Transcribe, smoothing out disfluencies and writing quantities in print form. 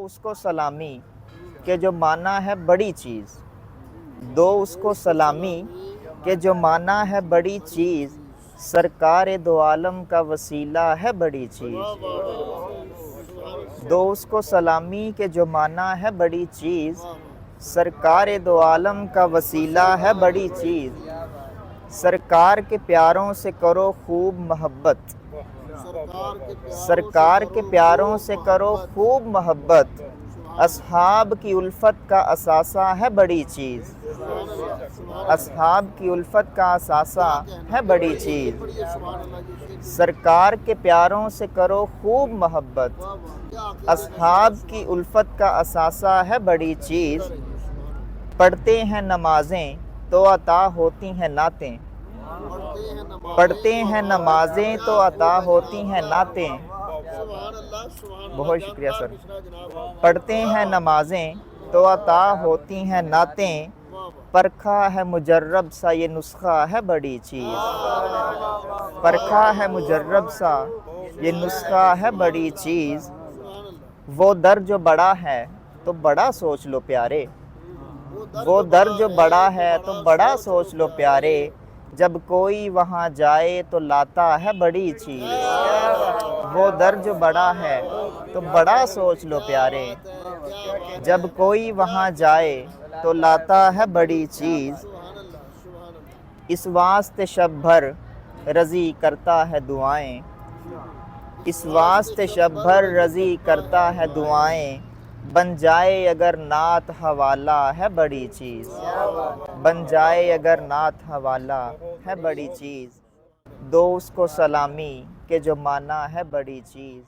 اس کو سلامی کہ جو مانا ہے بڑی چیز، دو اس کو سلامی کہ جو مانا ہے بڑی چیز، سرکار دو عالم کا وسیلہ ہے بڑی چیز۔ دو اس کو سلامی کہ جو مانا ہے بڑی چیز، سرکار دو عالم کا وسیلہ ہے بڑی چیز۔ سرکار کے پیاروں سے کرو خوب محبت، سرکار کے پیاروں سے کرو خوب محبت، اصحاب کی الفت کا اثاثہ ہے بڑی چیز، اصحاب کی الفت کا اثاثہ ہے بڑی چیز۔ سرکار کے پیاروں سے کرو خوب محبت، اصحاب کی الفت کا اثاثہ ہے بڑی چیز۔ پڑھتے ہیں نمازیں تو عطا ہوتی ہیں نعتیں، پڑھتے ہیں نمازیں تو عطا ہوتی ہیں نعتیں۔ بہت شکریہ سر۔ پڑھتے ہیں نمازیں تو عطا ہوتی ہیں نعتیں، پرکھا ہے مجرب سا یہ نسخہ ہے بڑی چیز، پرکھا ہے مجرب سا یہ نسخہ ہے بڑی چیز۔ وہ در جو بڑا ہے تو بڑا سوچ لو پیارے، وہ در جو بڑا ہے تو بڑا سوچ لو پیارے، جب کوئی وہاں جائے تو لاتا ہے بڑی چیز۔ وہ در جو بڑا ہے تو بڑا سوچ لو پیارے، جب کوئی وہاں جائے تو لاتا ہے بڑی چیز۔ اس واسطے شب بھر رضی کرتا ہے دعائیں، اس واسطے شب بھر رضی کرتا ہے دعائیں، بن جائے اگر نعت حوالہ ہے بڑی چیز، بن جائے اگر نعت حوالہ ہے بڑی چیز۔ دو اس کو سلامی کہ جو مانا ہے بڑی چیز۔